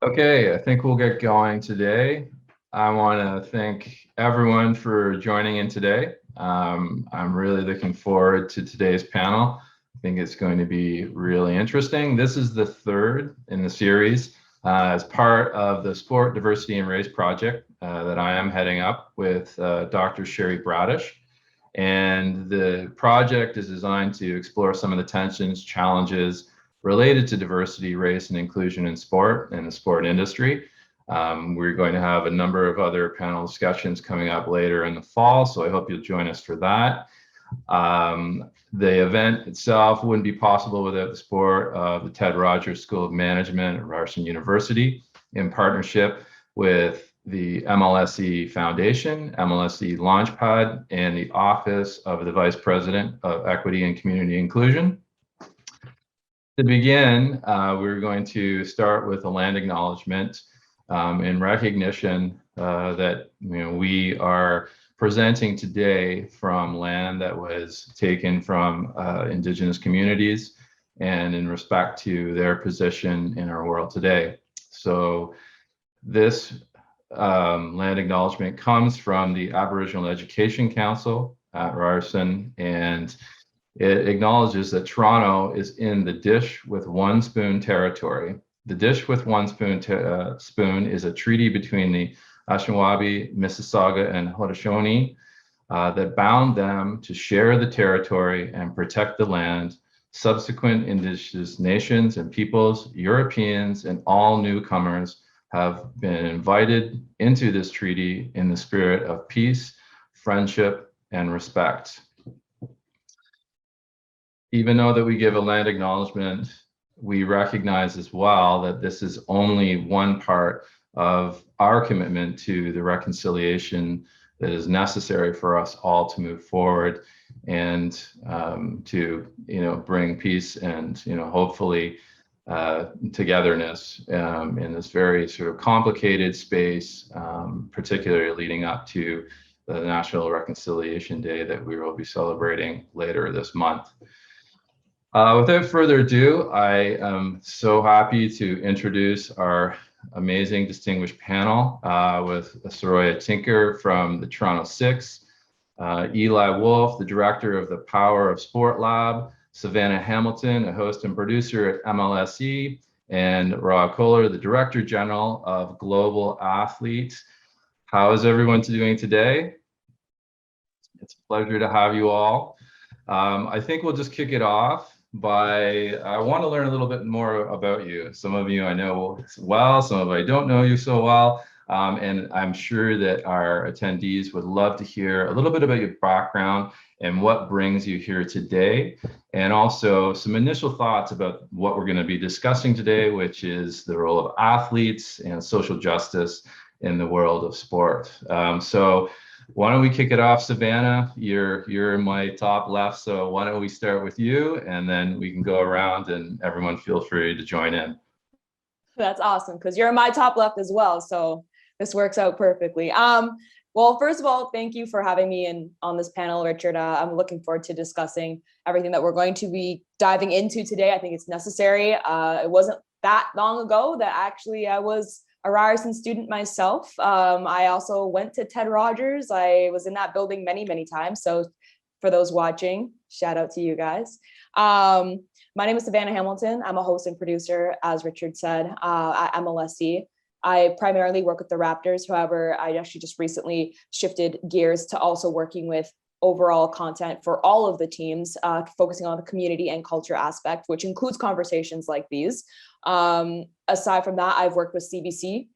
Okay, I think we'll get going today. I want to thank everyone for joining in today. I'm really looking forward to today's panel. I think it's going to be really interesting. This is the third in the series as part of the Sport Diversity and Race Project that I am heading up with Dr. Cheri Bradish. And the project is designed to explore some of the tensions, challenges related to diversity, race, and inclusion in sport and the sport industry. We're going to have a number of other panel discussions coming up later in the fall, so I hope you'll join us for that. The event itself wouldn't be possible without the support of the Ted Rogers School of Management at Ryerson University in partnership with the MLSE Foundation, MLSE LaunchPad, and the Office of the Vice President of Equity and Community Inclusion. To begin, we're going to start with a land acknowledgement in recognition that we are presenting today from land that was taken from Indigenous communities and in respect to their position in our world today. So this land acknowledgement comes from the Aboriginal Education Council at Ryerson, and it acknowledges that Toronto is in the dish with one spoon territory. The dish with one spoon is a treaty between the Anishinaabe, Mississauga, and Haudenosaunee that bound them to share the territory and protect the land. Subsequent Indigenous nations and peoples, Europeans, and all newcomers have been invited into this treaty in the spirit of peace, friendship, and respect. Even though that we give a land acknowledgement, we recognize as well that this is only one part of our commitment to the reconciliation that is necessary for us all to move forward and to bring peace and hopefully togetherness in this very sort of complicated space, particularly leading up to the National Reconciliation Day that we will be celebrating later this month. Without further ado, I am so happy to introduce our amazing distinguished panel with Saroya Tinker from the Toronto Six, Eli Wolff, the director of the Power of Sport Lab, Savannah Hamilton, a host and producer at MLSE, and Rob Koehler, the director general of Global Athlete. How is everyone doing today? It's a pleasure to have you all. I think we'll just kick it off by, I want to learn a little bit more about you. Some of you I know well, some of you I don't know you so well. And I'm sure that our attendees would love to hear a little bit about your background and what brings you here today. And also some initial thoughts about what we're going to be discussing today, which is the role of athletes and social justice in the world of sport. So why don't we kick it off, Savannah? You're in my top left, so why don't we start with you, and then we can go around and everyone feel free to join in. That's awesome, because you're in my top left as well, so this works out perfectly. Well, first of all, thank you for having me on this panel, Richard. I'm looking forward to discussing everything that we're going to be diving into today. I think it's necessary. It wasn't that long ago that actually I was a Ryerson student myself. I also went to Ted Rogers. I was in that building many, many times. So for those watching, shout out to you guys. My name is Savannah Hamilton. I'm a host and producer, as Richard said, at MLSE. I primarily work with the Raptors. However, I actually just recently shifted gears to also working with overall content for all of the teams, focusing on the community and culture aspect, which includes conversations like these. Aside from that, I've worked with CBC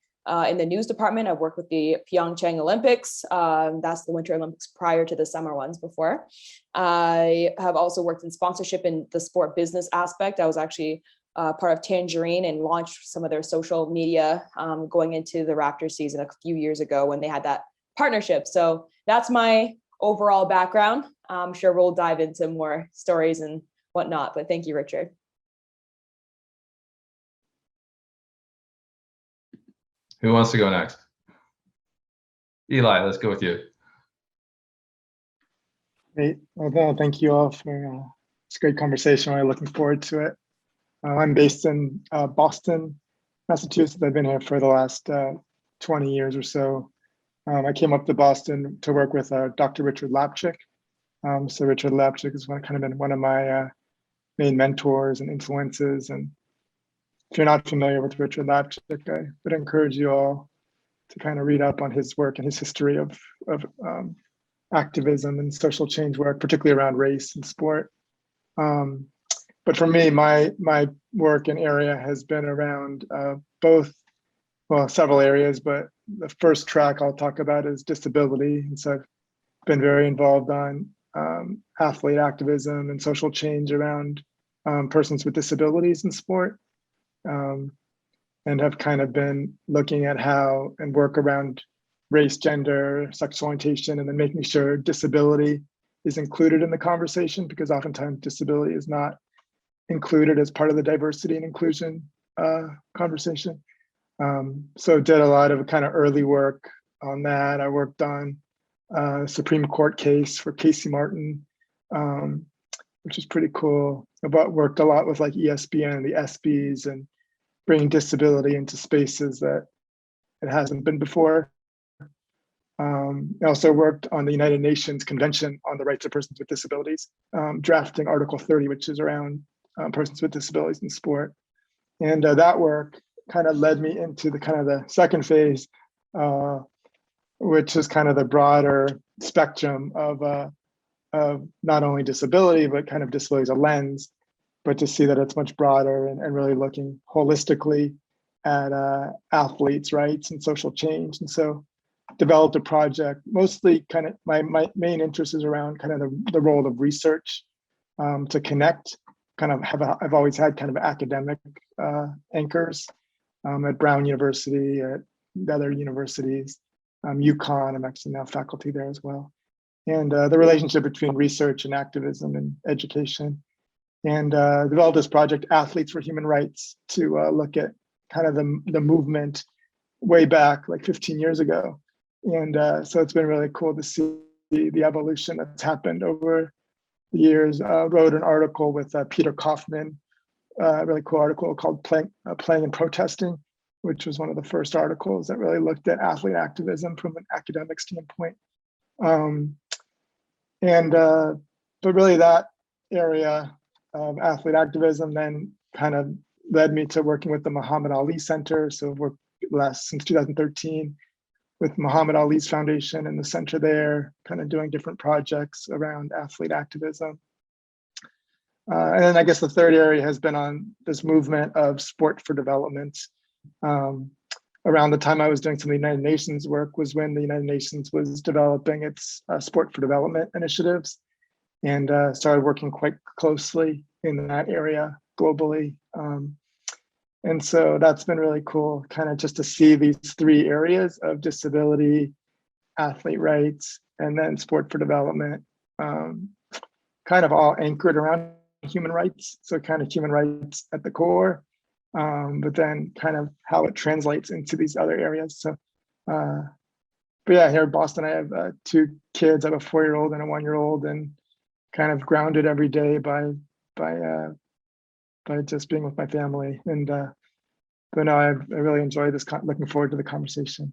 in the news department. I've worked with the Pyeongchang Olympics. That's the Winter Olympics prior to the summer ones before. I have also worked in sponsorship in the sport business aspect. I was actually part of Tangerine and launched some of their social media going into the Raptors season a few years ago when they had that partnership. So that's my overall background. I'm sure we'll dive into more stories and whatnot, but thank you, Richard. Who wants to go next? Eli, let's go with you. Great. Well, thank you all for this great conversation. We're looking forward to it. I'm based in Boston, Massachusetts. I've been here for the last 20 years or so. I came up to Boston to work with Dr. Richard Lapchick. So Richard Lapchick has been one of my main mentors and influences. And if you're not familiar with Richard Lapchick, I would encourage you all to kind of read up on his work and his history of activism and social change work, particularly around race and sport. But for me, my work and area has been around several areas, but the first track I'll talk about is disability. And so I've been very involved on athlete activism and social change around persons with disabilities in sport, and have kind of been looking at how and work around race, gender, sexual orientation, and then making sure disability is included in the conversation, because oftentimes disability is not included as part of the diversity and inclusion conversation. So did a lot of kind of early work on that. I worked on a Supreme Court case for Casey Martin, which is pretty cool. But worked a lot with like ESPN, the ESPYs, and bringing disability into spaces that it hasn't been before. I also worked on the United Nations Convention on the Rights of Persons with Disabilities, drafting Article 30, which is around persons with disabilities in sport. And that work kind of led me into the second phase, which is kind of the broader spectrum of not only disability, but kind of disability as a lens, but to see that it's much broader and really looking holistically at athletes' rights and social change. And so developed a project, mostly kind of my main interest is around kind of the role of research to connect, I've always had kind of academic anchors at Brown University, at other universities, UConn, I'm actually now faculty there as well. And the relationship between research and activism and education. And developed this project, Athletes for Human Rights, to look at kind of the movement way back like 15 years ago. And so it's been really cool to see the evolution that's happened over the years. Wrote an article with Peter Kaufman, a really cool article called Playing and Protesting, which was one of the first articles that really looked at athlete activism from an academic standpoint. But really that area of athlete activism then kind of led me to working with the Muhammad Ali Center. So I've worked since 2013 with Muhammad Ali's foundation and the center there, kind of doing different projects around athlete activism. And then I guess the third area has been on this movement of sport for development. Around the time I was doing some of the United Nations work was when the United Nations was developing its sport for development initiatives, and started working quite closely in that area globally. And so that's been really cool, kind of just to see these three areas of disability, athlete rights, and then sport for development, kind of all anchored around human rights. So kind of human rights at the core, but then kind of how it translates into these other areas. So, but yeah, here in Boston, I have two kids. I have a 4-year-old and a 1-year-old, and kind of grounded every day by just being with my family. And but no, I really enjoy this. Looking forward to the conversation.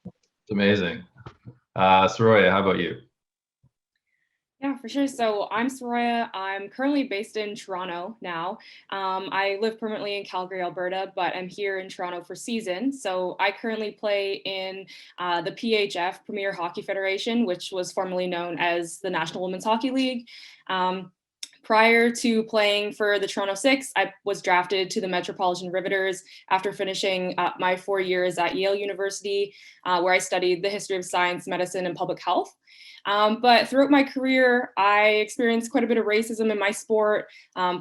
It's amazing. Soroya, how about you? Yeah, for sure. So I'm Saroya. I'm currently based in Toronto now. I live permanently in Calgary, Alberta, but I'm here in Toronto for season. So I currently play in the PHF, Premier Hockey Federation, which was formerly known as the National Women's Hockey League. Prior to playing for the Toronto Six, I was drafted to the Metropolitan Riveters after finishing my 4 years at Yale University, where I studied the history of science, medicine, and public health. But throughout my career, I experienced quite a bit of racism in my sport,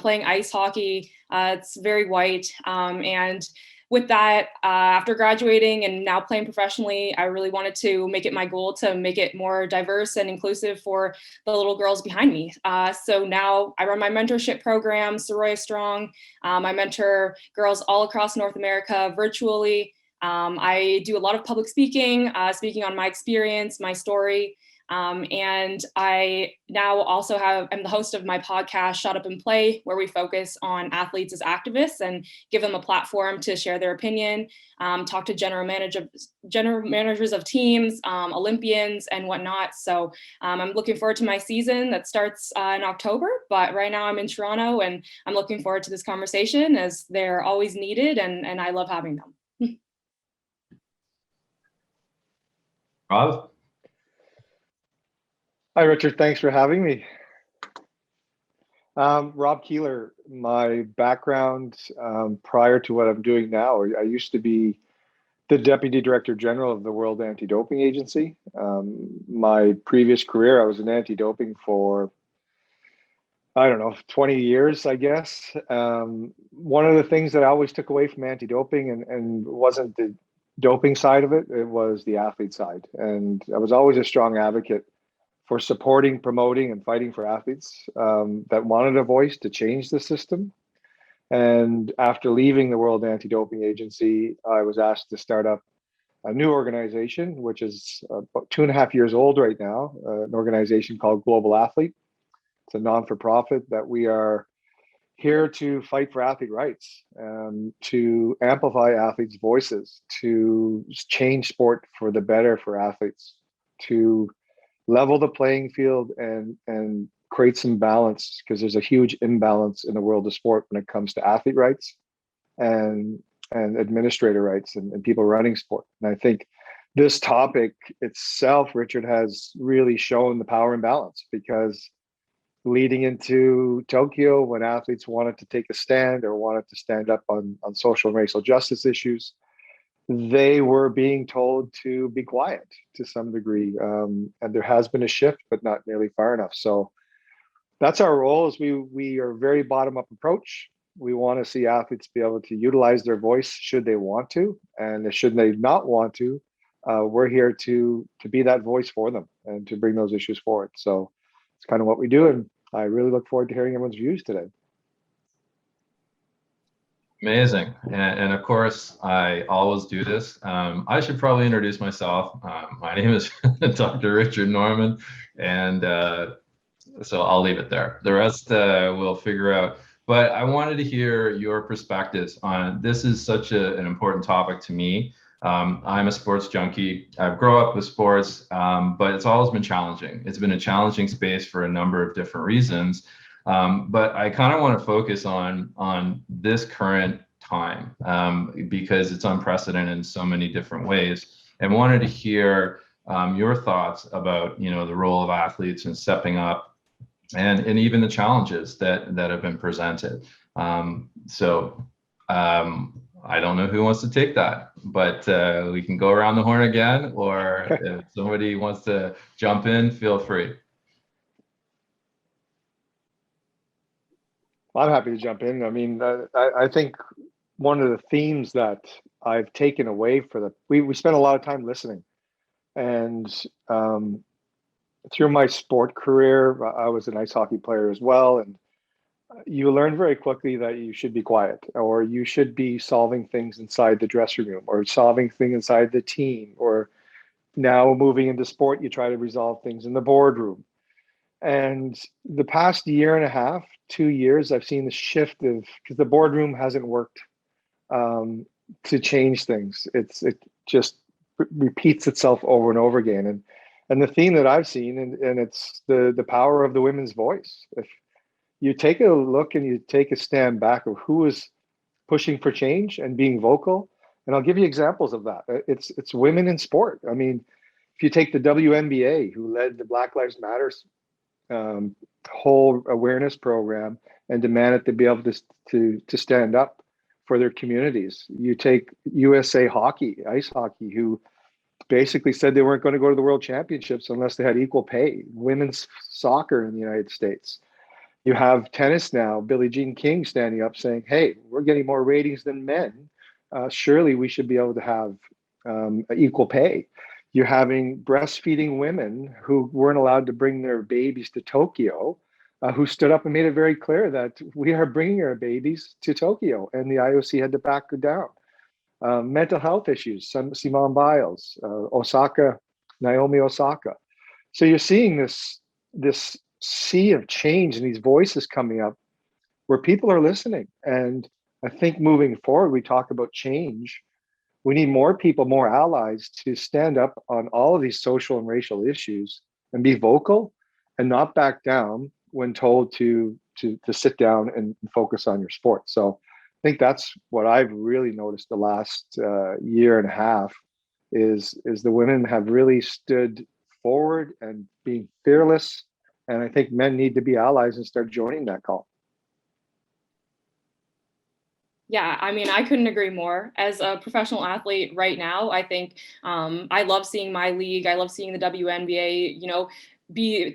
playing ice hockey. It's very white. And with that, after graduating and now playing professionally, I really wanted to make it my goal to make it more diverse and inclusive for the little girls behind me. So now I run my mentorship program, Sororia Strong. I mentor girls all across North America virtually. I do a lot of public speaking, speaking on my experience, my story. And I now also I'm the host of my podcast, Shut Up and Play, where we focus on athletes as activists and give them a platform to share their opinion, talk to general managers of teams, Olympians and whatnot. So I'm looking forward to my season that starts in October, but right now I'm in Toronto and I'm looking forward to this conversation as they're always needed and I love having them. Rob? Hi, Richard. Thanks for having me. Rob Keehler, my background prior to what I'm doing now, I used to be the Deputy Director General of the World Anti-Doping Agency. My previous career, I was in anti-doping for, I don't know, 20 years, I guess. One of the things that I always took away from anti-doping and wasn't the doping side of it, it was the athlete side. And I was always a strong advocate for supporting, promoting, and fighting for athletes that wanted a voice to change the system. And after leaving the World Anti-Doping Agency, I was asked to start up a new organization, which is about 2.5 years old right now, an organization called Global Athlete. It's a non-for-profit that we are here to fight for athlete rights, to amplify athletes' voices, to change sport for the better for athletes, to level the playing field and create some balance, because there's a huge imbalance in the world of sport when it comes to athlete rights and administrator rights and people running sport. And I think this topic itself, Richard, has really shown the power imbalance, because leading into Tokyo, when athletes wanted to take a stand or wanted to stand up on social and racial justice issues, they were being told to be quiet to some degree. And there has been a shift, but not nearly far enough. So that's our role. Is we are very bottom-up approach. We want to see athletes be able to utilize their voice should they want to, and should they not want to, we're here to be that voice for them and to bring those issues forward. So it's kind of what we do, and I really look forward to hearing everyone's views today. Amazing. And of course, I always do this. I should probably introduce myself. My name is Dr. Richard Norman, and so I'll leave it there. The rest we'll figure out. But I wanted to hear your perspectives on this. Is such an important topic to me. I'm a sports junkie. I've grown up with sports, but it's always been challenging. It's been a challenging space for a number of different reasons. But I kind of want to focus on this current time because it's unprecedented in so many different ways, and wanted to hear your thoughts about the role of athletes and stepping up, and even the challenges that have been presented. I don't know who wants to take that, but we can go around the horn again, or if somebody wants to jump in, feel free. I'm happy to jump in. I mean, I think one of the themes that I've taken away we spent a lot of time listening, and through my sport career, I was an ice hockey player as well, and you learn very quickly that you should be quiet, or you should be solving things inside the dressing room, or solving things inside the team, or now moving into sport, you try to resolve things in the boardroom. And the past 1.5 years, 2 years, I've seen the shift because the boardroom hasn't worked to change things. It just repeats itself over and over again. And the theme that I've seen, and it's the power of the women's voice. If you take a look and you take a stand back of who is pushing for change and being vocal, and I'll give you examples of that. It's women in sport. I mean, if you take the WNBA, who led the Black Lives Matter whole awareness program and demanded to be able to stand up for their communities. You take USA Hockey, ice hockey, who basically said they weren't going to go to the World Championships unless they had equal pay. Women's soccer in the United States. You have tennis now, Billie Jean King standing up saying, hey, we're getting more ratings than men. Surely we should be able to have equal pay. You're having breastfeeding women who weren't allowed to bring their babies to Tokyo, who stood up and made it very clear that we are bringing our babies to Tokyo, and the IOC had to back her down. Mental health issues, Simone Biles, Naomi Osaka. So you're seeing this sea of change and these voices coming up where people are listening. And I think moving forward, we talk about change. We need more people, more allies to stand up on all of these social and racial issues and be vocal and not back down when told to sit down and focus on your sport. So I think that's what I've really noticed the last year and a half is the women have really stood forward and being fearless. And I think men need to be allies and start joining that call. Yeah, I mean, I couldn't agree more. As a professional athlete right now, I think I love seeing my league. I love seeing the WNBA,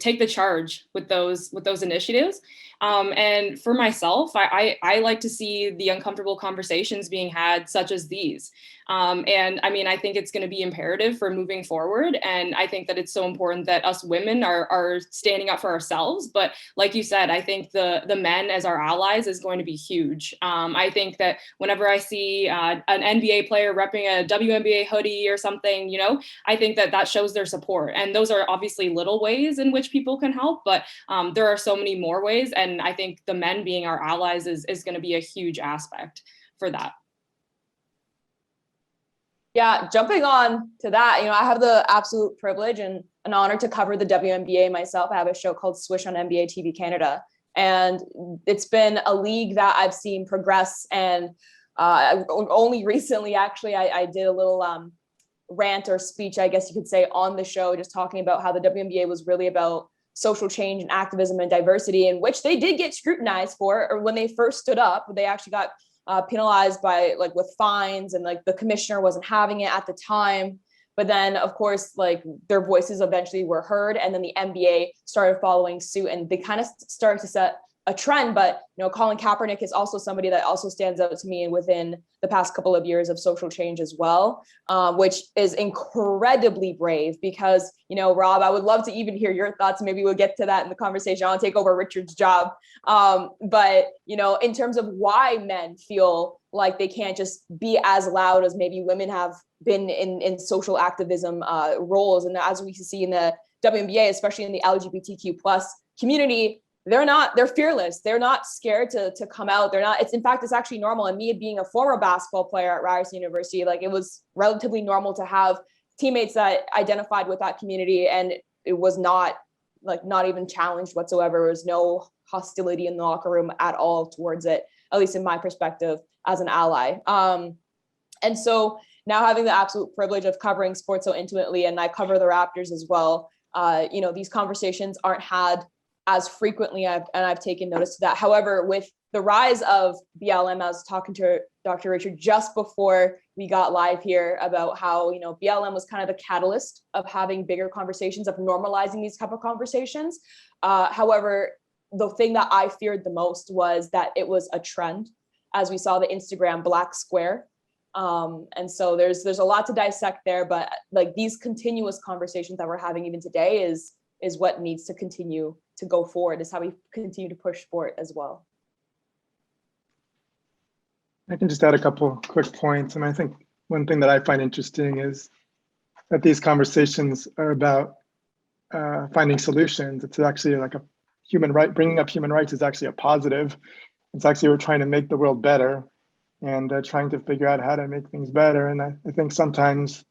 take the charge with those initiatives. And for myself, I like to see the uncomfortable conversations being had, such as these. And I mean, I think it's going to be imperative for moving forward. And I think that it's so important that us women are standing up for ourselves. But like you said, I think the men as our allies is going to be huge. I think that whenever I see an NBA player repping a WNBA hoodie or something, I think that shows their support. And those are obviously little ways in which people can help, but there are so many more ways. And I think the men being our allies is going to be a huge aspect for that. Yeah, jumping on to that, I have the absolute privilege and an honor to cover the WNBA myself. I have a show called Swish on NBA TV Canada, and it's been a league that I've seen progress. And only recently, actually, I did a little rant or speech, I guess you could say, on the show, just talking about how the WNBA was really about social change and activism and diversity, in which they did get scrutinized for, or when they first stood up, they actually got penalized by with fines, and the commissioner wasn't having it at the time. But then of course their voices eventually were heard, and then the NBA started following suit, and they kind of started to set a trend. But Colin Kaepernick is also somebody that also stands out to me within the past couple of years of social change as well, which is incredibly brave. Because Rob, I would love to even hear your thoughts. Maybe we'll get to that in the conversation. I'll take over Richard's job, but in terms of why men feel like they can't just be as loud as maybe women have been in social activism roles. And as we see in the WNBA, especially in the LGBTQ plus community, they're fearless. They're not scared to come out. In fact, it's actually normal. And me being a former basketball player at Ryerson University, it was relatively normal to have teammates that identified with that community. And it was not even challenged whatsoever. There was no hostility in the locker room at all towards it, at least in my perspective as an ally. And so now having the absolute privilege of covering sports so intimately, and I cover the Raptors as well, these conversations aren't had as frequently, I've taken notice to that. However, with the rise of BLM, I was talking to Dr. Richard just before we got live here about how, BLM was kind of the catalyst of having bigger conversations, of normalizing these type of conversations. However, the thing that I feared the most was that it was a trend, as we saw the Instagram Black Square. And so there's a lot to dissect there, but these continuous conversations that we're having even today is what needs to continue to go forward, is how we continue to push sport as well. I can just add a couple quick points. And I think one thing that I find interesting is that these conversations are about finding solutions. It's actually like a human right, bringing up human rights is actually a positive. It's actually, we're trying to make the world better and trying to figure out how to make things better. And I think sometimes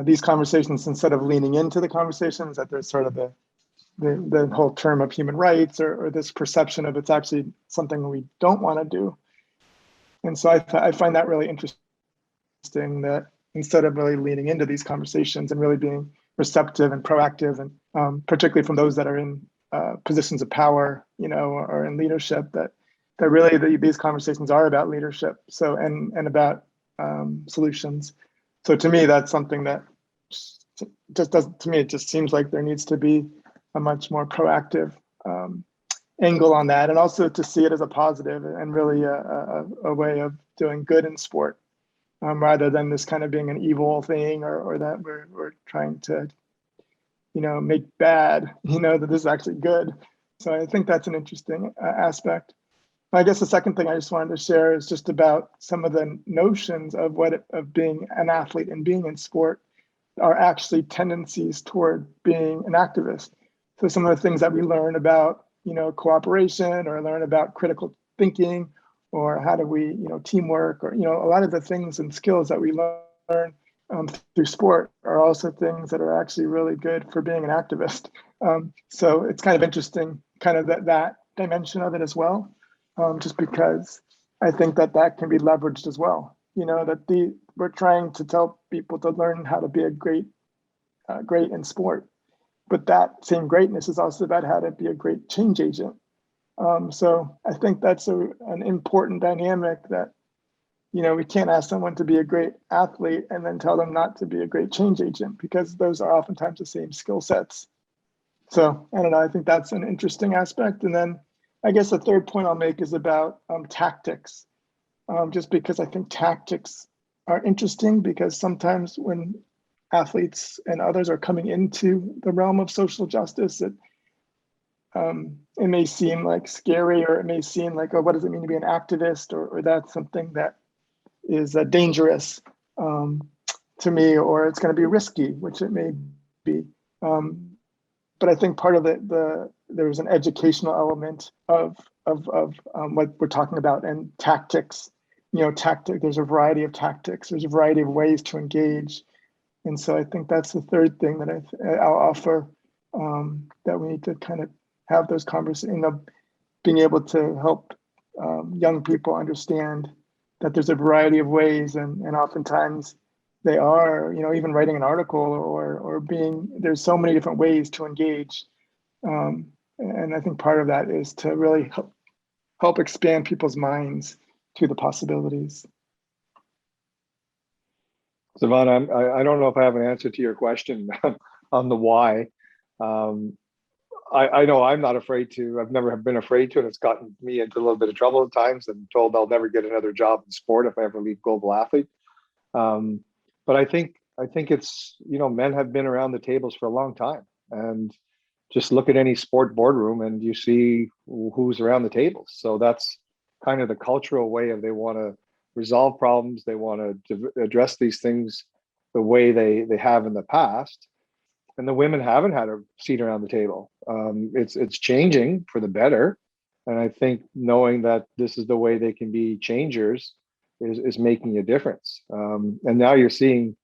these conversations, instead of leaning into the conversations, that there's sort of the whole term of human rights or this perception of it's actually something we don't want to do. And so I find that really interesting, that instead of really leaning into these conversations and really being receptive and proactive, and particularly from those that are in positions of power, or in leadership, that really these conversations are about leadership. So and about solutions. So to me, that's something that just does, to me, it just seems like there needs to be a much more proactive angle on that, and also to see it as a positive and really a way of doing good in sport, rather than this kind of being an evil thing, or that we're trying to, make bad, that this is actually good. So I think that's an interesting aspect. I guess the second thing I just wanted to share is just about some of the notions of of being an athlete and being in sport. are actually tendencies toward being an activist. So some of the things that we learn about, cooperation, or learn about critical thinking, or how do we, teamwork, or, a lot of the things and skills that we learn through sport are also things that are actually really good for being an activist. So it's kind of interesting, kind of that dimension of it as well, just because I think that can be leveraged as well. That we're trying to tell people to learn how to be a great in sport, but that same greatness is also about how to be a great change agent. So I think that's an important dynamic that, we can't ask someone to be a great athlete and then tell them not to be a great change agent, because those are oftentimes the same skill sets. So I don't know, I think that's an interesting aspect. And then I guess the third point I'll make is about tactics, just because I think tactics are interesting, because sometimes when athletes and others are coming into the realm of social justice, it may seem like scary, or it may seem like, oh, what does it mean to be an activist, or that's something that is dangerous to me, or it's going to be risky, which it may be. But I think part of it, there's an educational element of what we're talking about, and tactics. There's a variety of tactics. There's a variety of ways to engage, and so I think that's the third thing that I'll offer, that we need to kind of have those conversations, being able to help young people understand that there's a variety of ways, and oftentimes they are, even writing an article, or there's so many different ways to engage. And I think part of that is to really help expand people's minds to the possibilities. Savannah, I don't know if I have an answer to your question on the why. I know I'm not afraid to. I've never been afraid to, and it's gotten me into a little bit of trouble at times, and told I'll never get another job in sport if I ever leave Global Athlete. But I think it's, men have been around the tables for a long time, and just look at any sport boardroom and you see who's around the tables. So that's kind of the cultural way of, they want to resolve problems. They want to address these things the way they have in the past. And the women haven't had a seat around the table. It's changing for the better. And I think knowing that this is the way they can be changers is making a difference. And now you're seeing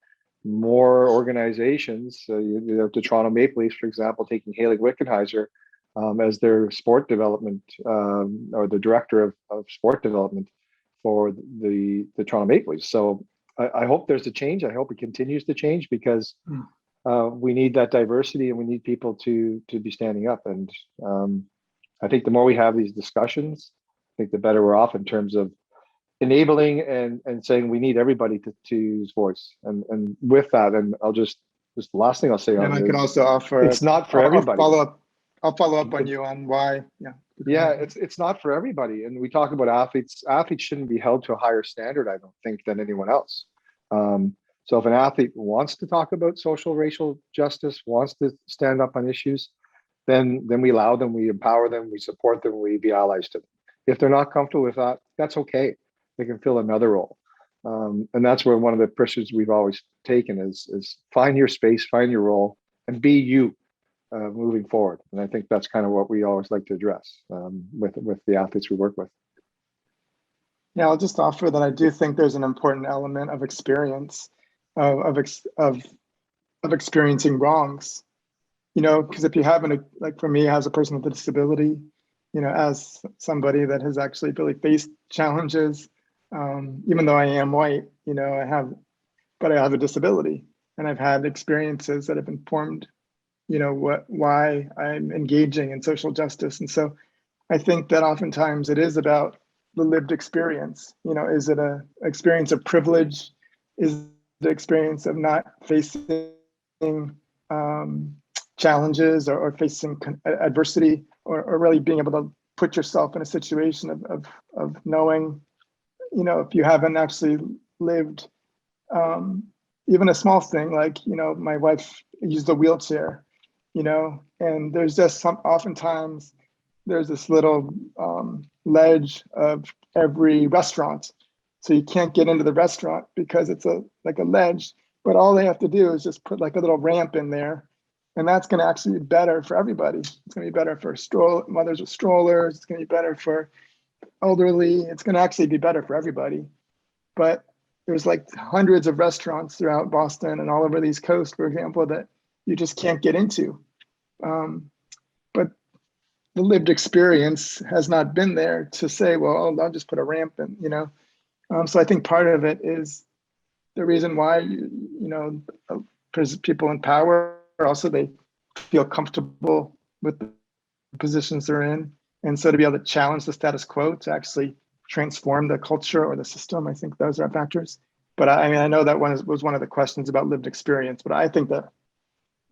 more organizations, the Toronto Maple Leafs, for example, taking Haley Wickenheiser as their sport development, or the director of sport development for the Toronto Maple Leafs. So I hope there's a change. I hope it continues to change, because we need that diversity, and we need people to be standing up. And I think the more we have these discussions, I think the better we're off in terms of enabling and saying we need everybody to use voice. And with that, and just the last thing I'll say on And I it can is, also offer, it's not for everybody. I'll follow up on you on why. Yeah, it's not for everybody. And we talk about athletes. Athletes shouldn't be held to a higher standard, I don't think, than anyone else. So if an athlete wants to talk about social, racial justice, wants to stand up on issues, then we allow them, we empower them, we support them, we be allies to them. If they're not comfortable with that, that's okay. They can fill another role. And that's where one of the pursuits we've always taken is find your space, find your role, and be you moving forward. And I think that's kind of what we always like to address with the athletes we work with. Yeah, I'll just offer that I do think there's an important element of experience, of experiencing wrongs. Because if you haven't, like for me, as a person with a disability, as somebody that has actually really faced challenges, even though I am white, I have a disability, and I've had experiences that have informed, why I'm engaging in social justice. And so I think that oftentimes it is about the lived experience. Is it a experience of privilege? Is the experience of not facing challenges or facing adversity, or really being able to put yourself in a situation of knowing, if you haven't actually lived even a small thing, like, my wife used a wheelchair, and there's just oftentimes there's this little ledge of every restaurant. So you can't get into the restaurant because it's like a ledge, but all they have to do is just put like a little ramp in there, and that's going to actually be better for everybody. It's going to be better for mothers with strollers. It's going to be better for elderly. It's going to actually be better for everybody. But there's like hundreds of restaurants throughout Boston and all over the East Coast, for example, that you just can't get into. But the lived experience has not been there to say, well, I'll just put a ramp in, you know? So I think part of it is the reason why, people in power also, they feel comfortable with the positions they're in. And so to be able to challenge the status quo, to actually transform the culture or the system, I think those are factors. But I know that was one of the questions about lived experience, but I think that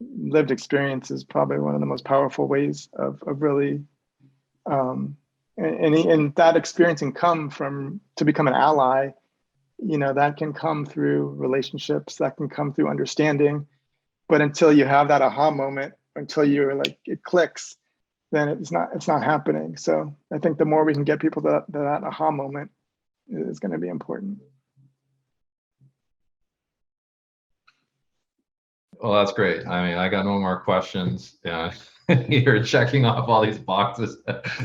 lived experience is probably one of the most powerful ways of really, and that experience can come from, to become an ally, that can come through relationships, that can come through understanding. But until you have that aha moment, until you're like, it clicks, then it's not happening. So I think the more we can get people to that aha moment is going to be important. Well, that's great. I mean, I got no more questions. You're checking off all these boxes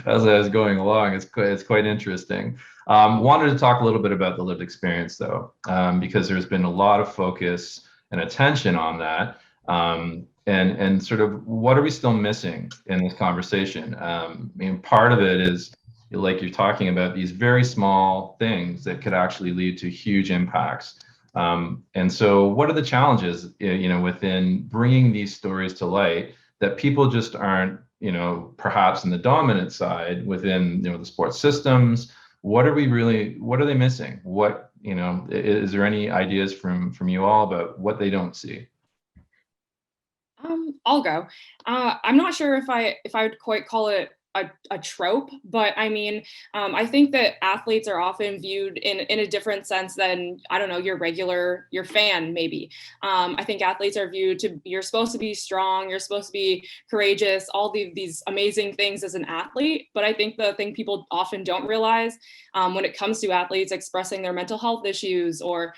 as I was going along. It's quite interesting. Wanted to talk a little bit about the lived experience, though, because there's been a lot of focus and attention on that. And sort of what are we still missing in this conversation? I mean, part of it is, like you're talking about, these very small things that could actually lead to huge impacts. And so what are the challenges, within bringing these stories to light that people just aren't, perhaps in the dominant side within, the sports systems? What are they missing? Is there any ideas from you all about what they don't see? I'll go. I'm not sure if I would quite call it a trope, but I mean, I think that athletes are often viewed in a different sense than, I don't know, your fan maybe. I think athletes are viewed you're supposed to be strong, you're supposed to be courageous, all these amazing things as an athlete. But I think the thing people often don't realize when it comes to athletes expressing their mental health issues or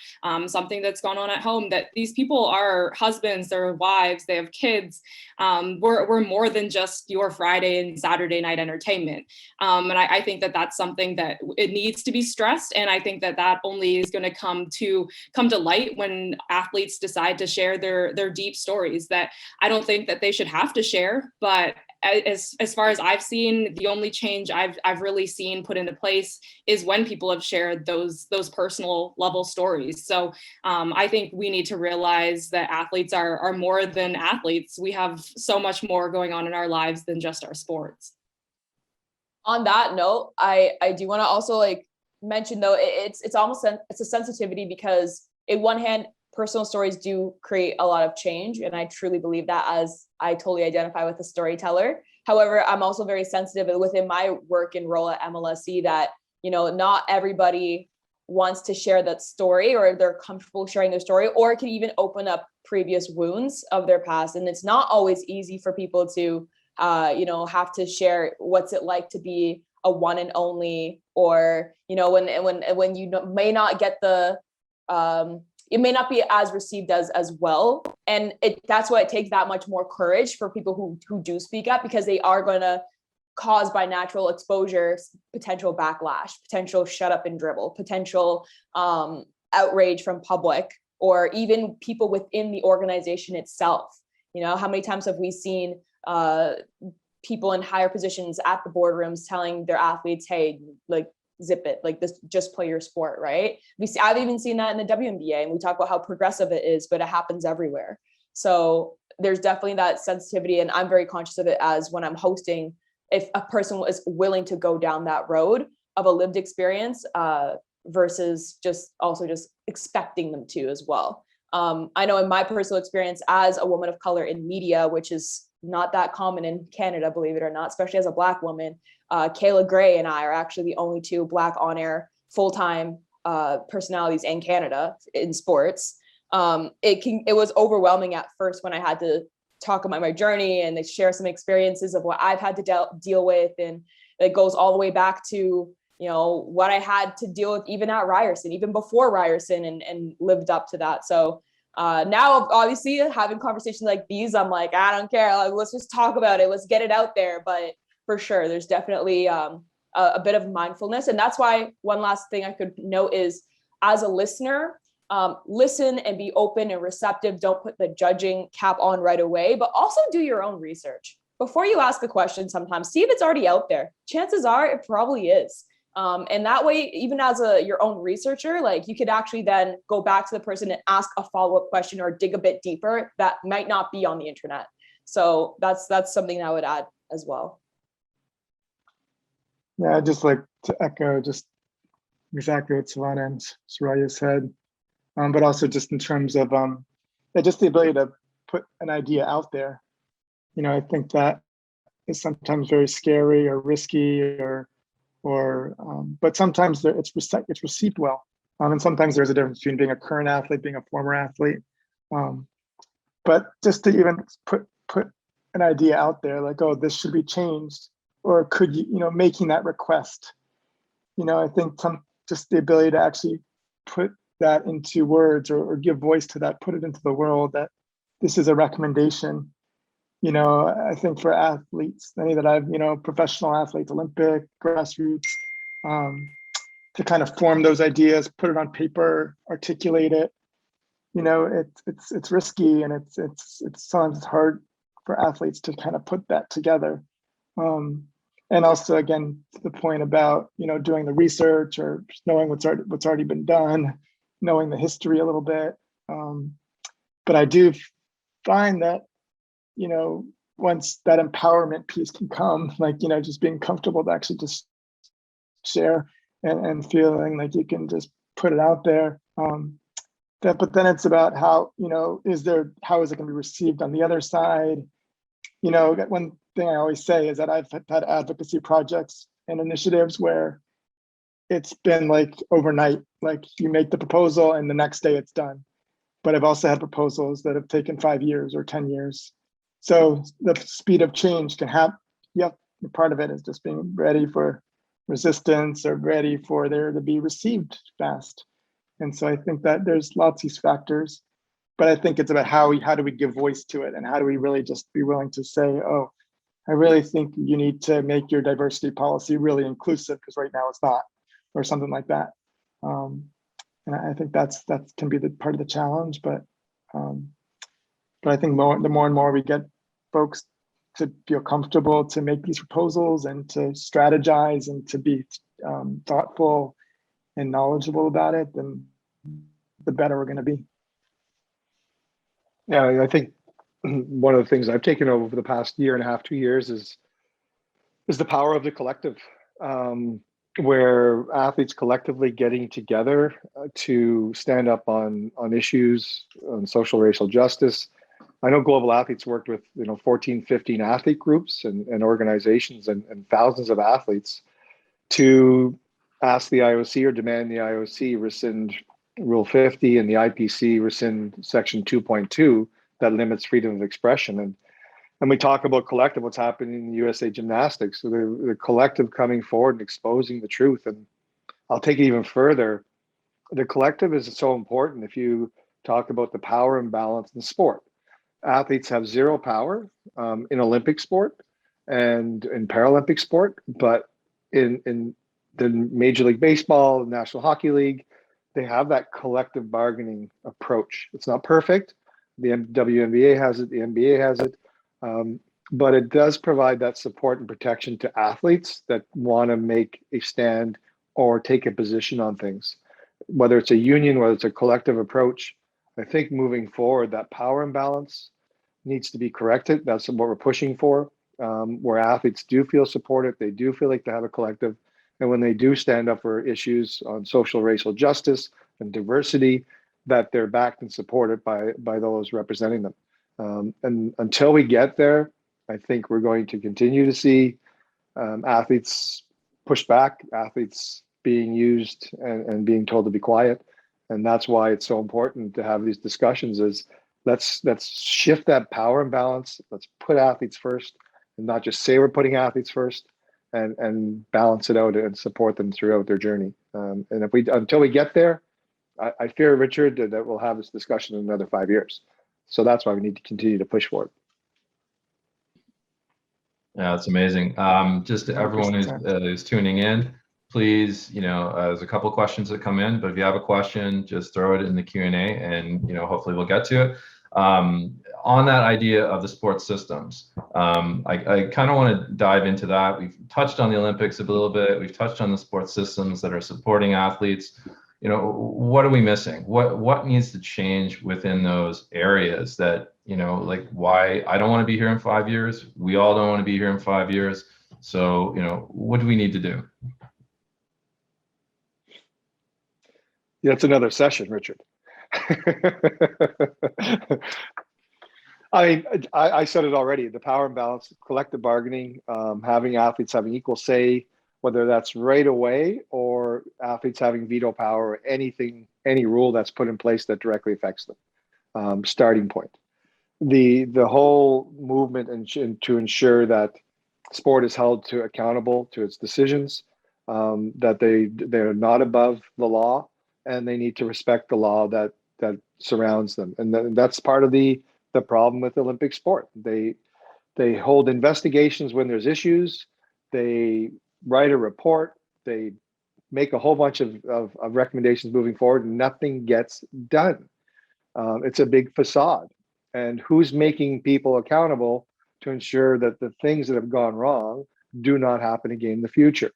something that's gone on at home, that these people are husbands, they're wives, they have kids. We're more than just your Friday and Saturday night entertainment. And I think that that's something that it needs to be stressed. And I think that only is going to come to light when athletes decide to share their deep stories that I don't think that they should have to share. But as far as I've seen, the only change I've really seen put into place is when people have shared those personal level stories. So I think we need to realize that athletes are more than athletes. We have so much more going on in our lives than just our sports. On that note, I do want to also mention, though, it's almost it's a sensitivity, because in one hand, personal stories do create a lot of change, and I truly believe that, as I totally identify with a storyteller. However, I'm also very sensitive within my work and role at MLSE that not everybody wants to share that story, or they're comfortable sharing their story, or it can even open up previous wounds of their past, and it's not always easy for people to have to share what's it like to be a one and only, or when you may not get the it may not be as received as well, and that's why it takes that much more courage for people who do speak up, because they are going to cause, by natural exposure, potential backlash, potential shut up and dribble, potential outrage from public, or even people within the organization itself. How many times have we seen people in higher positions at the boardrooms telling their athletes, hey, zip it, this, just play your sport, right? I've even seen that in the WNBA, and we talk about how progressive it is, but it happens everywhere. So there's definitely that sensitivity, and I'm very conscious of it as when I'm hosting, if a person is willing to go down that road of a lived experience versus just expecting them to as well. I know in my personal experience as a woman of color in media, which is not that common in Canada, believe it or not, especially as a Black woman, Kayla Gray and I are actually the only two Black on-air full-time personalities in Canada in sports. It was overwhelming at first when I had to talk about my journey and share some experiences of what I've had to deal with, and it goes all the way back to what I had to deal with even at Ryerson, even before Ryerson, and lived up to that. So Now, obviously, having conversations like these, I'm like, I don't care. Like, let's just talk about it. Let's get it out there. But for sure, there's definitely a bit of mindfulness. And that's why one last thing I could note is, as a listener, listen and be open and receptive. Don't put the judging cap on right away, but also do your own research. Before you ask a question, sometimes see if it's already out there. Chances are it probably is. And that way, even as your own researcher, like you could actually then go back to the person and ask a follow-up question or dig a bit deeper that might not be on the internet. So that's something I would add as well. Yeah, I'd just like to echo just exactly what Savanna and Sororia said, but also just in terms of just the ability to put an idea out there. You know, I think that is sometimes very scary or risky, but sometimes it's received well, and sometimes there's a difference between being a current athlete, being a former athlete. But just to even put an idea out there, like, oh, this should be changed, or could you, making that request. I think just the ability to actually put that into words or give voice to that, put it into the world that this is a recommendation. I think for athletes, any that I've, professional athletes, Olympic, grassroots, to kind of form those ideas, put it on paper, articulate it, it's risky, and it's sometimes it's hard for athletes to kind of put that together. And also, again, to the point about, doing the research or knowing what's already been done, knowing the history a little bit. But I do find that, once that empowerment piece can come, like, just being comfortable to actually just share and feeling like you can just put it out there. But then it's about how, how is it going to be received on the other side? One thing I always say is that I've had advocacy projects and initiatives where it's been like overnight, like you make the proposal and the next day it's done. But I've also had proposals that have taken 5 years or 10 years. So the speed of change can happen. Yep, part of it is just being ready for resistance or ready for there to be received fast. And so I think that there's lots of these factors, but I think it's about how do we give voice to it, and how do we really just be willing to say, oh, I really think you need to make your diversity policy really inclusive because right now it's not, or something like that. And I think that can be the part of the challenge, but I think the more and more we get folks to feel comfortable to make these proposals and to strategize and to be thoughtful and knowledgeable about it, then the better we're going to be. Yeah, I think one of the things I've taken over the past year and a half, 2 years is the power of the collective, where athletes collectively getting together to stand up on issues on social racial justice. I know Global Athletes worked with 14, 15 athlete groups and organizations and thousands of athletes to ask the IOC or demand the IOC rescind Rule 50 and the IPC rescind Section 2.2 that limits freedom of expression. And we talk about collective, what's happening in USA Gymnastics. So the collective coming forward and exposing the truth. And I'll take it even further. The collective is so important if you talk about the power imbalance in sport. Athletes have zero power in Olympic sport and in Paralympic sport, but in the Major League Baseball, National Hockey League, they have that collective bargaining approach. It's not perfect. The WNBA has it, the NBA has it, but it does provide that support and protection to athletes that want to make a stand or take a position on things. Whether it's a union, whether it's a collective approach, I think moving forward, that power imbalance needs to be corrected. That's what we're pushing for, where athletes do feel supported, they do feel like they have a collective, and when they do stand up for issues on social racial justice and diversity, that they're backed and supported by those representing them. And until we get there, I think we're going to continue to see athletes push back, athletes being used and being told to be quiet. And that's why it's so important to have these discussions is let's shift that power imbalance. Let's put athletes first and not just say we're putting athletes first, and balance it out and support them throughout their journey. And until we get there, I fear, Richard, that we'll have this discussion in another 5 years. So that's why we need to continue to push for it. Yeah, it's amazing. Just to everyone who's tuning in, please, there's a couple questions that come in, but if you have a question, just throw it in the Q&A and, hopefully we'll get to it. On that idea of the sports systems, I kind of want to dive into that. We've touched on the Olympics a little bit. We've touched on the sports systems that are supporting athletes. What are we missing? What needs to change within those areas that, like why I don't want to be here in 5 years. We all don't want to be here in 5 years. So, what do we need to do? Yeah, it's another session, Richard. I said it already, the power imbalance, collective bargaining, having athletes having equal say, whether that's right away or athletes having veto power or anything, any rule that's put in place that directly affects them. Starting point. The whole movement and to ensure that sport is held accountable to its decisions, that they're not above the law, and they need to respect the law that surrounds them. And that's part of the problem with Olympic sport. They hold investigations when there's issues. They write a report. They make a whole bunch of recommendations moving forward, and nothing gets done. It's a big facade. And who's making people accountable to ensure that the things that have gone wrong do not happen again in the future?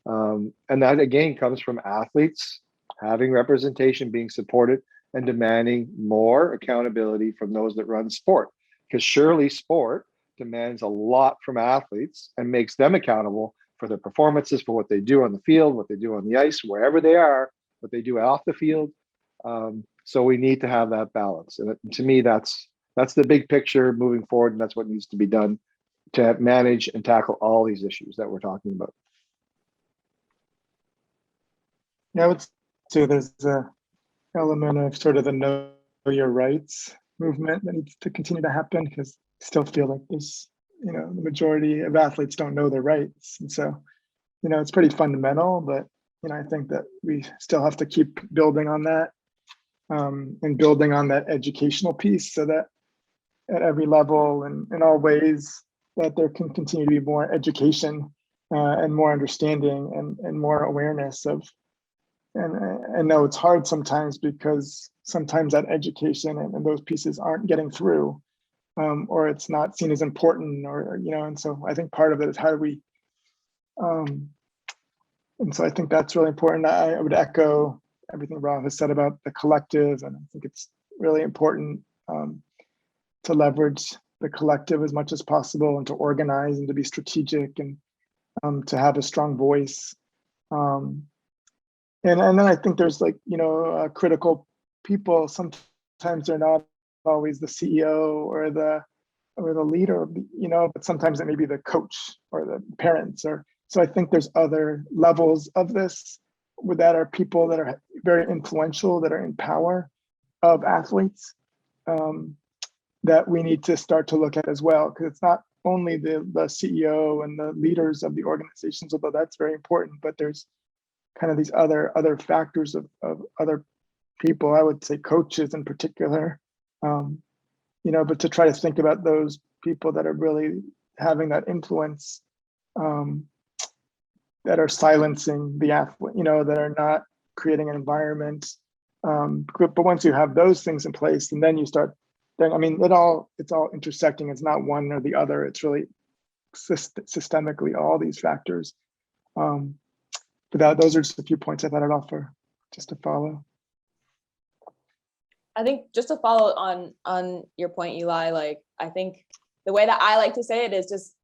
And that again comes from athletes having representation, being supported, and demanding more accountability from those that run sport. Because surely sport demands a lot from athletes and makes them accountable for their performances, for what they do on the field, what they do on the ice, wherever they are, what they do off the field. So we need to have that balance. And to me, that's the big picture moving forward, and that's what needs to be done to manage and tackle all these issues that we're talking about. Yeah, I would say there's a element of sort of the know your rights movement that needs to continue to happen, because I still feel like there's, the majority of athletes don't know their rights. And so, it's pretty fundamental, but, I think that we still have to keep building on that, and building on that educational piece, so that at every level and in all ways that there can continue to be more education and more understanding and more awareness of. And I know it's hard sometimes, because sometimes that education and those pieces aren't getting through, or it's not seen as important, or, and so I think part of it is how do we, and so I think that's really important. I would echo everything Rob has said about the collective, and I think it's really important to leverage the collective as much as possible, and to organize and to be strategic, and to have a strong voice. And then I think there's critical people. Sometimes they're not always the CEO or the leader, but sometimes it may be the coach or the parents. So I think there's other levels of this that are people that are very influential, that are in power of athletes, that we need to start to look at as well, because it's not only the CEO and the leaders of the organizations, although that's very important, but there's kind of these other factors of other people. I would say coaches in particular, but to try to think about those people that are really having that influence, that are silencing the athlete, that are not creating an environment. But once you have those things in place, and then you start, it's all intersecting. It's not one or the other. It's really systemically all these factors. But those are just a few points I thought I'd offer just to follow. I think just to follow on your point, Eli, I think the way that I like to say it is just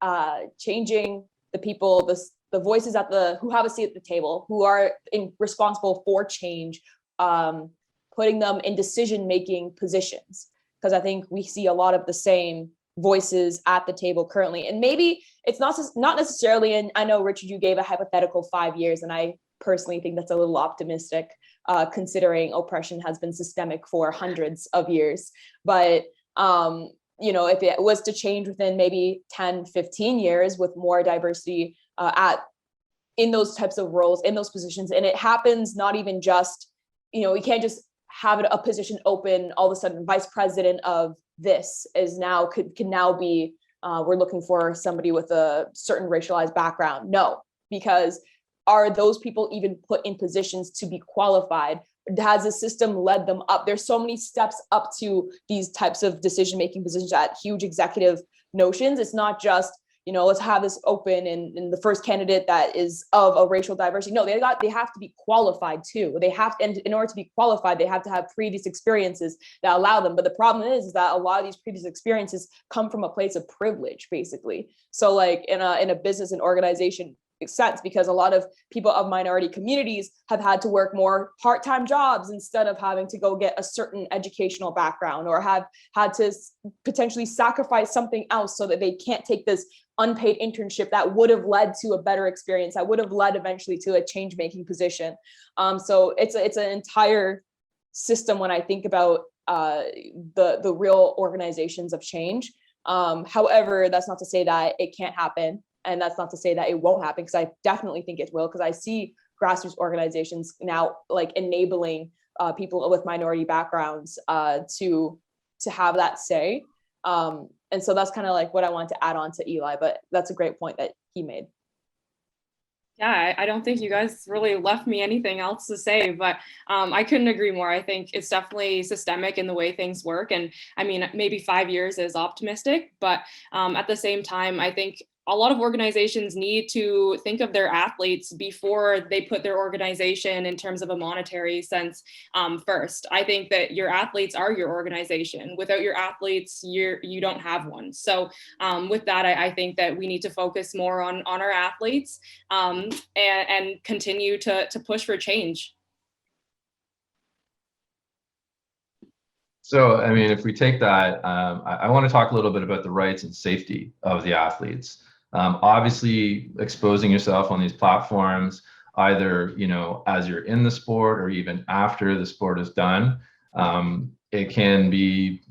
changing the people, the voices who have a seat at the table, who are responsible for change, putting them in decision-making positions. Because I think we see a lot of the same voices at the table currently. And maybe it's not necessarily, and I know, Richard, you gave a hypothetical 5 years, and I personally think that's a little optimistic, considering oppression has been systemic for hundreds of years. But, if it was to change within maybe 10, 15 years with more diversity in those types of roles, in those positions, and it happens not even just we can't just have a position open all of a sudden. Vice president of this is now can now be we're looking for somebody with a certain racialized background. No, because are those people even put in positions to be qualified? Has the system led them up? There's so many steps up to these types of decision-making positions at huge executive notions. It's not just, let's have this open and the first candidate that is of a racial diversity. No, they have to be qualified too. And in order to be qualified, they have to have previous experiences that allow them. But the problem is that a lot of these previous experiences come from a place of privilege, basically. So like in a business and organization sense, because a lot of people of minority communities have had to work more part-time jobs instead of having to go get a certain educational background, or have had to potentially sacrifice something else so that they can't take this unpaid internship that would have led to a better experience, that would have led eventually to a change-making position. So it's an entire system when I think about the real organizations of change. However, that's not to say that it can't happen. And that's not to say that it won't happen, because I definitely think it will, because I see grassroots organizations now like enabling people with minority backgrounds to have that say. And so that's kind of like what I want to add on to Eli, but that's a great point that he made. Yeah, I don't think you guys really left me anything else to say, but I couldn't agree more. I think it's definitely systemic in the way things work. And I mean, maybe 5 years is optimistic, but at the same time, I think a lot of organizations need to think of their athletes before they put their organization in terms of a monetary sense first. I think that your athletes are your organization. Without your athletes, you don't have one. So with that, I think that we need to focus more on our athletes and continue to push for change. So, I mean, if we take that, I want to talk a little bit about the rights and safety of the athletes. Obviously, exposing yourself on these platforms, either as you're in the sport or even after the sport is done, it can be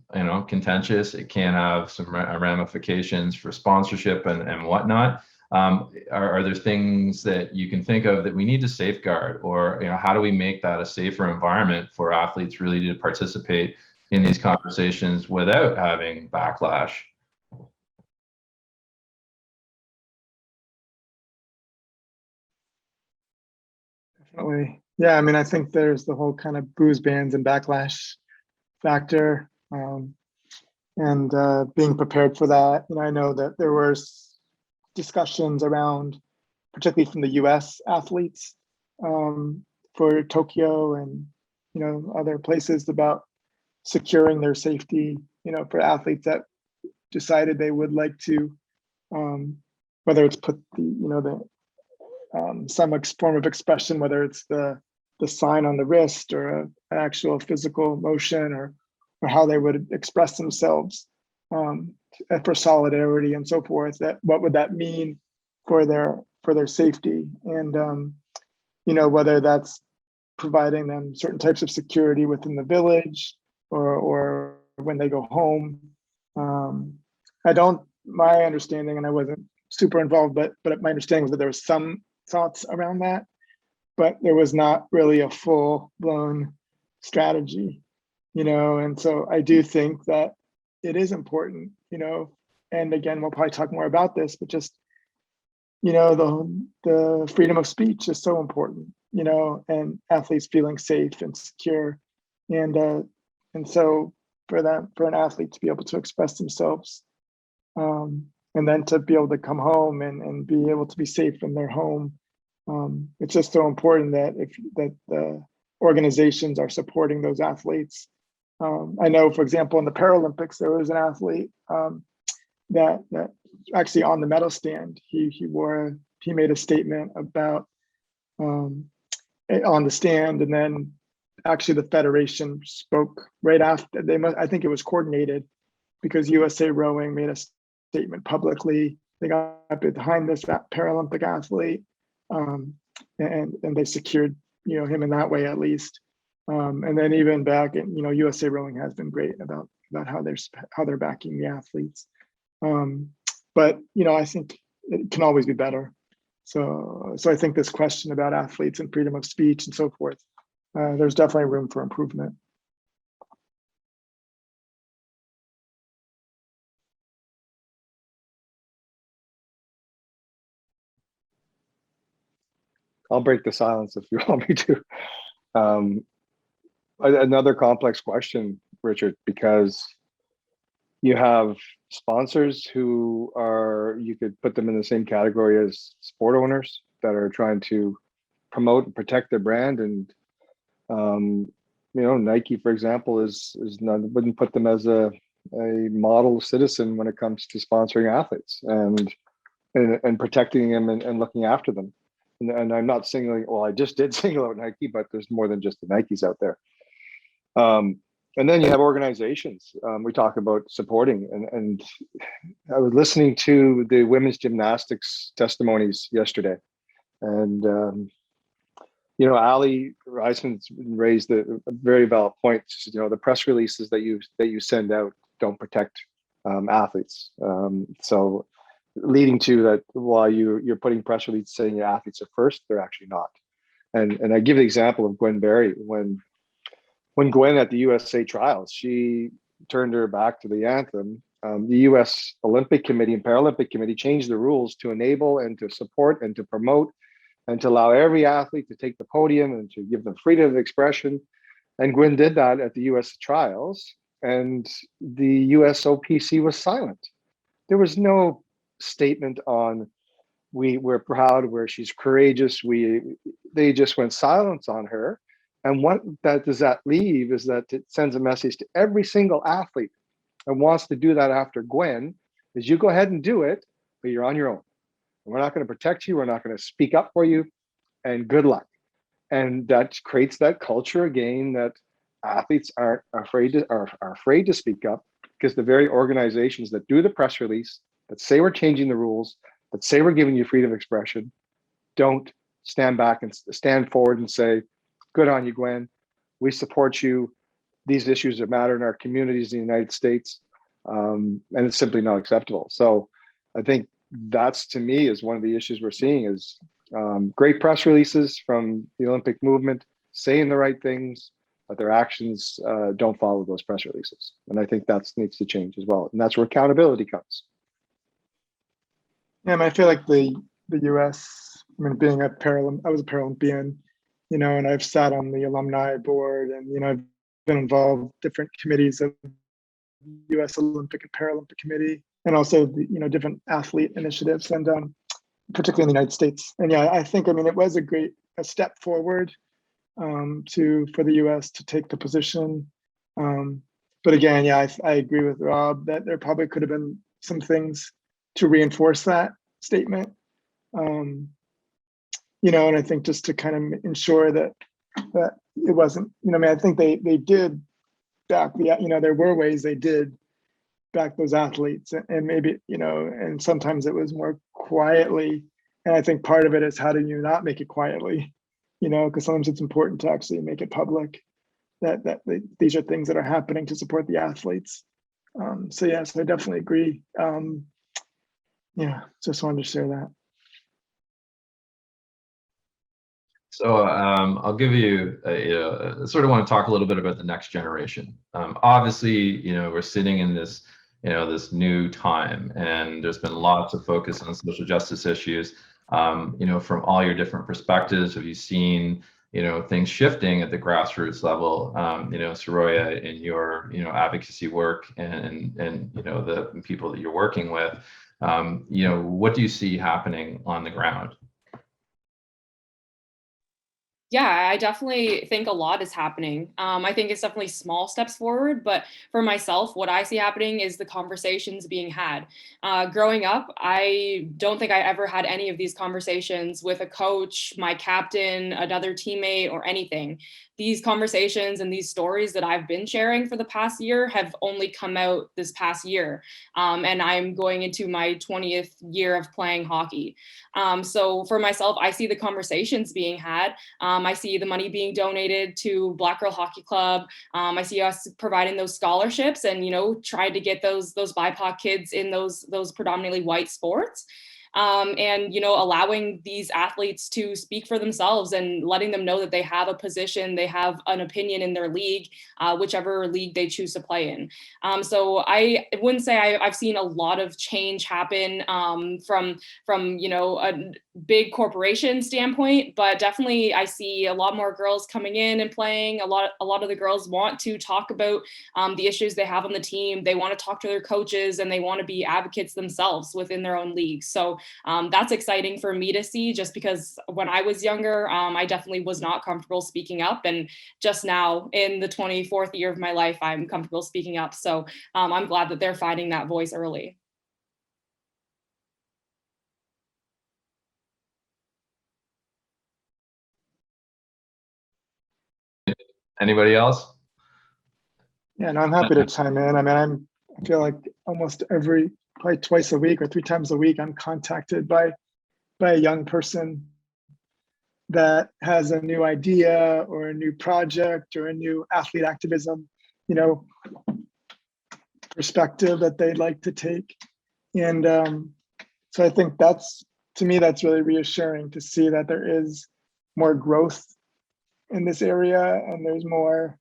contentious. It can have some ramifications for sponsorship and whatnot. Are there things that you can think of that we need to safeguard, or how do we make that a safer environment for athletes really to participate in these conversations without having backlash? Definitely. Yeah, I mean, I think there's the whole kind of booze bans and backlash factor, and being prepared for that. I know that there were discussions around, particularly from the US athletes, for Tokyo and other places, about securing their safety, for athletes that decided they would like to, whether it's put some form of expression, whether it's the sign on the wrist or an actual physical motion, or how they would express themselves for solidarity and so forth. That what would that mean for their safety, and whether that's providing them certain types of security within the village or when they go home. My understanding, and I wasn't super involved, but my understanding was that there was some thoughts around that, but there was not really a full-blown strategy, and so I do think that it is important, and again, we'll probably talk more about this, but just, the freedom of speech is so important, and athletes feeling safe and secure, and so for an athlete to be able to express themselves, and then to be able to come home and be able to be safe in their home. It's just so important that the organizations are supporting those athletes. I know, for example, in the Paralympics, there was an athlete that actually on the medal stand, he made a statement about on the stand, and then actually the federation spoke right after. I think it was coordinated, because USA Rowing made a statement publicly. They got behind this Paralympic athlete, and they secured him in that way, at least. And then even back, and USA Rowing has been great about how they're backing the athletes. But I think it can always be better. So I think this question about athletes and freedom of speech and so forth there's definitely room for improvement. I'll break the silence if you want me to. Another complex question, Richard, because you have sponsors who are, you could put them in the same category as sport owners that are trying to promote and protect their brand. And, Nike, for example, is not, wouldn't put them as a model citizen when it comes to sponsoring athletes and protecting them and looking after them. And I'm not singling, well, I just did single out Nike, but there's more than just the Nikes out there. And then you have organizations we talk about supporting. And I was listening to the women's gymnastics testimonies yesterday. And, Ali Ryerson raised a very valid point. The press releases that you send out don't protect athletes. So leading to that, while you're putting press releases saying your athletes are first, they're actually not. And I give the example of Gwen Berry. When Gwen at the USA trials, she turned her back to the anthem. The US Olympic Committee and Paralympic Committee changed the rules to enable and to support and to promote and to allow every athlete to take the podium and to give them freedom of expression. And Gwen did that at the US trials, and the US OPC was silent. There was no statement on we're proud, where she's courageous. They just went silence on her. And what does that leave is that it sends a message to every single athlete and wants to do that after Gwen, is you go ahead and do it, but you're on your own. We're not going to protect you. We're not going to speak up for you, and good luck. And that creates that culture again that athletes are afraid to speak up, because the very organizations that do the press release, that say we're changing the rules, that say we're giving you freedom of expression, don't stand back and stand forward and say, good on you, Gwen. We support you. These issues that matter in our communities in the United States. And it's simply not acceptable. So I think that's, to me, is one of the issues we're seeing is great press releases from the Olympic movement saying the right things, but their actions don't follow those press releases. And I think that needs to change as well. And that's where accountability comes. Yeah, I feel like the US, being I was a Paralympian, and I've sat on the alumni board, and, I've been involved in different committees of US Olympic and Paralympic Committee, and also the, different athlete initiatives, and particularly in the United States. And yeah, I think, it was a step forward for the US to take the position. But again, yeah, I agree with Rob that there probably could have been some things to reinforce that statement. And I think just to kind of ensure that it wasn't, I think they did back there were ways they did back those athletes, and maybe, and sometimes it was more quietly. And I think part of it is, how do you not make it quietly? Because sometimes it's important to actually make it public that these are things that are happening to support the athletes. So yes, I definitely agree. Just wanted to share that. So I'll give you, sort of want to talk a little bit about the next generation. Obviously, we're sitting in this, this new time, and there's been lots of focus on social justice issues. From all your different perspectives, have you seen, things shifting at the grassroots level? Soroya, in your, advocacy work and the people that you're working with, what do you see happening on the ground? Yeah, I definitely think a lot is happening. I think it's definitely small steps forward, but for myself, what I see happening is the conversations being had. Growing up, I don't think I ever had any of these conversations with a coach, my captain, another teammate, or anything. These conversations and these stories that I've been sharing for the past year have only come out this past year. And I'm going into my 20th year of playing hockey. So for myself, I see the conversations being had. I see the money being donated to Black Girl Hockey Club. I see us providing those scholarships and, trying to get those BIPOC kids in those predominantly white sports. and, allowing these athletes to speak for themselves and letting them know that they have a position, they have an opinion in their league, whichever league they choose to play in. So I wouldn't say I've seen a lot of change happen from a big corporation standpoint, but definitely I see a lot more girls coming in and playing. A lot of the girls want to talk about the issues they have on the team. They want to talk to their coaches and they want to be advocates themselves within their own leagues. So that's exciting for me to see, just because when I was younger, I definitely was not comfortable speaking up. And just now in the 24th year of my life, I'm comfortable speaking up. So I'm glad that they're finding that voice early. Anybody else? Yeah, and I'm happy to chime in. I mean, I feel like almost probably twice a week or 3 times a week, I'm contacted by a young person that has a new idea or a new project or a new athlete activism, perspective that they'd like to take. And so I think to me, that's really reassuring to see that there is more growth in this area, and there's more,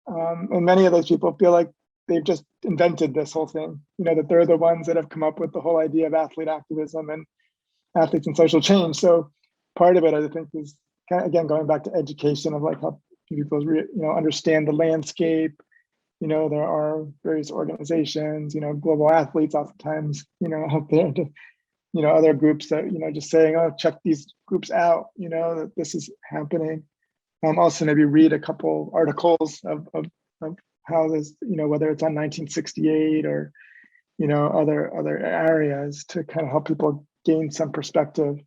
and many of those people feel like they've just invented this whole thing, that they're the ones that have come up with the whole idea of athlete activism and athletes and social change. So part of it, I think, is again going back to education of like how people understand the landscape. There are various organizations, global athletes oftentimes, out there to, other groups that, just saying, oh, check these groups out, that this is happening. Also maybe read a couple articles of how this, whether it's on 1968 or, other areas to kind of help people gain some perspective.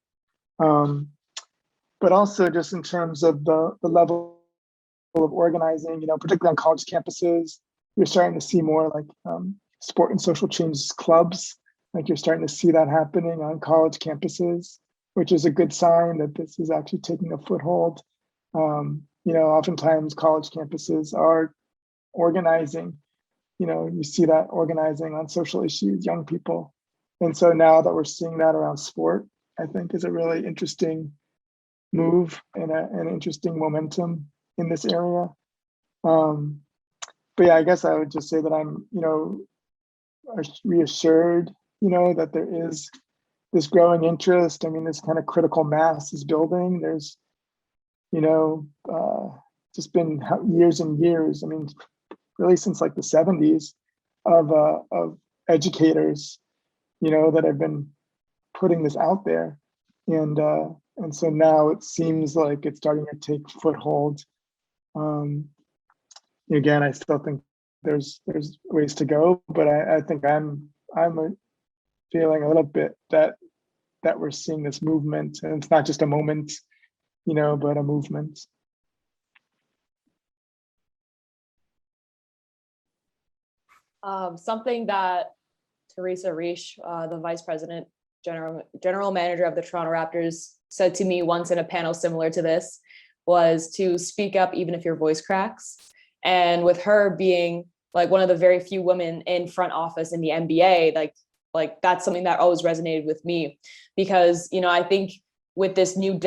But also just in terms of the level of organizing, particularly on college campuses, you're starting to see more like sport and social change clubs. Like you're starting to see that happening on college campuses, which is a good sign that this is actually taking a foothold. Oftentimes college campuses are organizing, you see that organizing on social issues, young people. And so now that we're seeing that around sport, I think is a really interesting move and an interesting momentum in this area. But yeah, I guess I would just say that I'm, reassured, that there is this growing interest. I mean, this kind of critical mass is building. There's, just been years and years. I mean, really since like the 70s of educators, that have been putting this out there. And so now it seems like it's starting to take foothold. Again, I still think there's ways to go, but I think I'm feeling a little bit that we're seeing this movement, and it's not just a moment, but a movement. Something that Teresa Reish, the vice president, general manager of the Toronto Raptors, said to me once in a panel similar to this was to speak up even if your voice cracks. And with her being like one of the very few women in front office in the NBA, like that's something that always resonated with me, because I think with this new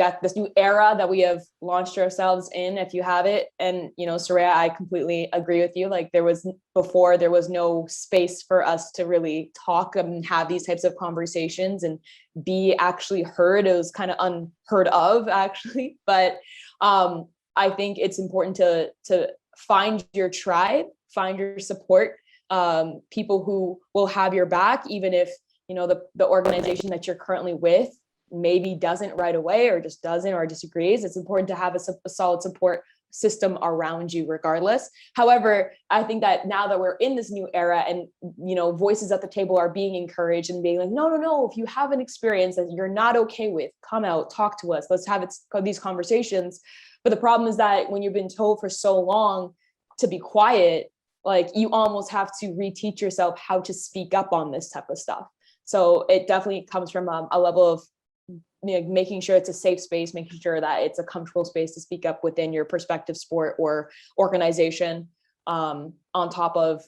era that we have launched ourselves in, if you have it, and Sororia, I completely agree with you. Like there was no space for us to really talk and have these types of conversations and be actually heard. It was kind of unheard of, actually. But I think it's important to find your tribe, find your support, people who will have your back, even if the organization that you're currently with maybe doesn't right away or just doesn't or disagrees. It's important to have a solid support system around you regardless. However, I think that now that we're in this new era and voices at the table are being encouraged and being like, no, if you have an experience that you're not okay with, come out, talk to us, let's have these conversations. But the problem is that when you've been told for so long to be quiet, like you almost have to reteach yourself how to speak up on this type of stuff. So it definitely comes from a level of making sure it's a safe space, making sure that it's a comfortable space to speak up within your prospective sport or organization, on top of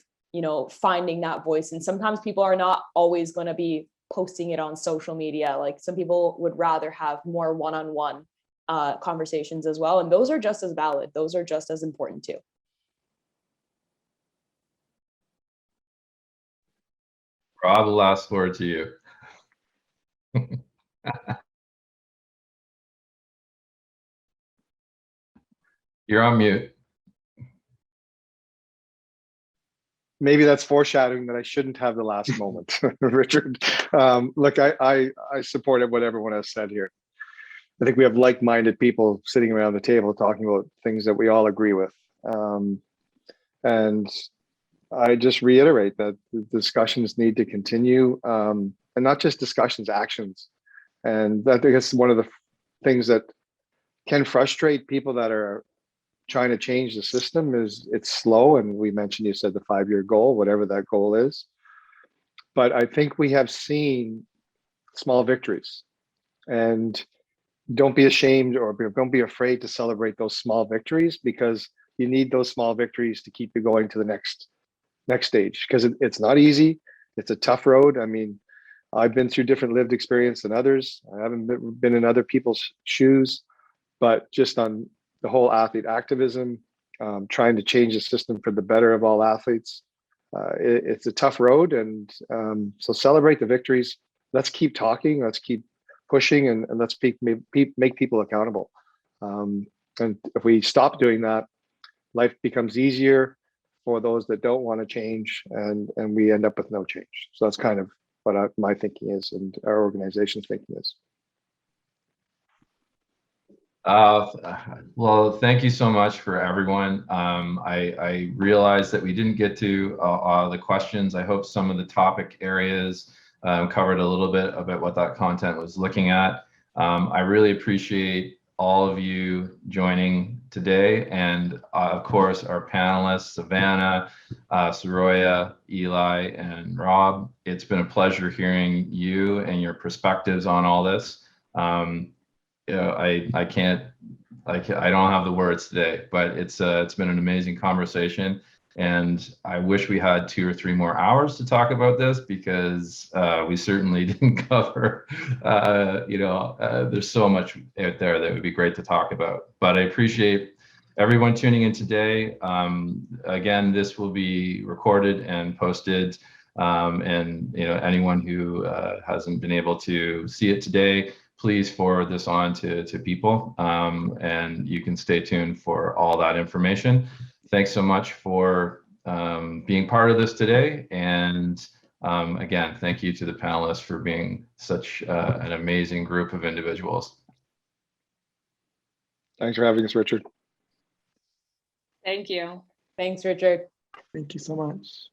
finding that voice. And sometimes people are not always going to be posting it on social media. Like some people would rather have more one-on-one conversations as well. And those are just as valid. Those are just as important too. Rob, the last word to you. You're on mute. Maybe that's foreshadowing that I shouldn't have the last moment, Richard. Look, I support what everyone has said here. I think we have like-minded people sitting around the table talking about things that we all agree with. And I just reiterate that the discussions need to continue, and not just discussions, actions. And I think that's one of the things that can frustrate people that are trying to change the system is it's slow. And we mentioned, you said the 5-year goal, whatever that goal is. But I think we have seen small victories, and don't be ashamed or don't be afraid to celebrate those small victories, because you need those small victories to keep you going to the next stage, because it's not easy. It's a tough road. I mean, I've been through different lived experience than others. I haven't been in other people's shoes, but just on the whole athlete activism, trying to change the system for the better of all athletes, it's a tough road. And so celebrate the victories. Let's keep talking. Let's keep pushing, and let's make people accountable. And if we stop doing that, life becomes easier for those that don't want to change, and we end up with no change. So that's kind of what my thinking is, and our organization's thinking is. Well, thank you so much for everyone. I realized that we didn't get to the questions. I hope some of the topic areas covered a little bit about what that content was looking at. I really appreciate all of you joining today, and of course our panelists, Savanna, Soroya, Eli, and Rob. It's been a pleasure hearing you and your perspectives on all this. You know, I don't have the words today, but it's been an amazing conversation, and I wish we had 2 or 3 more hours to talk about this, because we certainly didn't cover. There's so much out there that would be great to talk about. But I appreciate everyone tuning in today. Again, this will be recorded and posted, and anyone who hasn't been able to see it today, please forward this on to people, and you can stay tuned for all that information. Thanks so much for being part of this today. And again, thank you to the panelists for being such an amazing group of individuals. Thanks for having us, Richard. Thank you. Thanks, Richard. Thank you so much.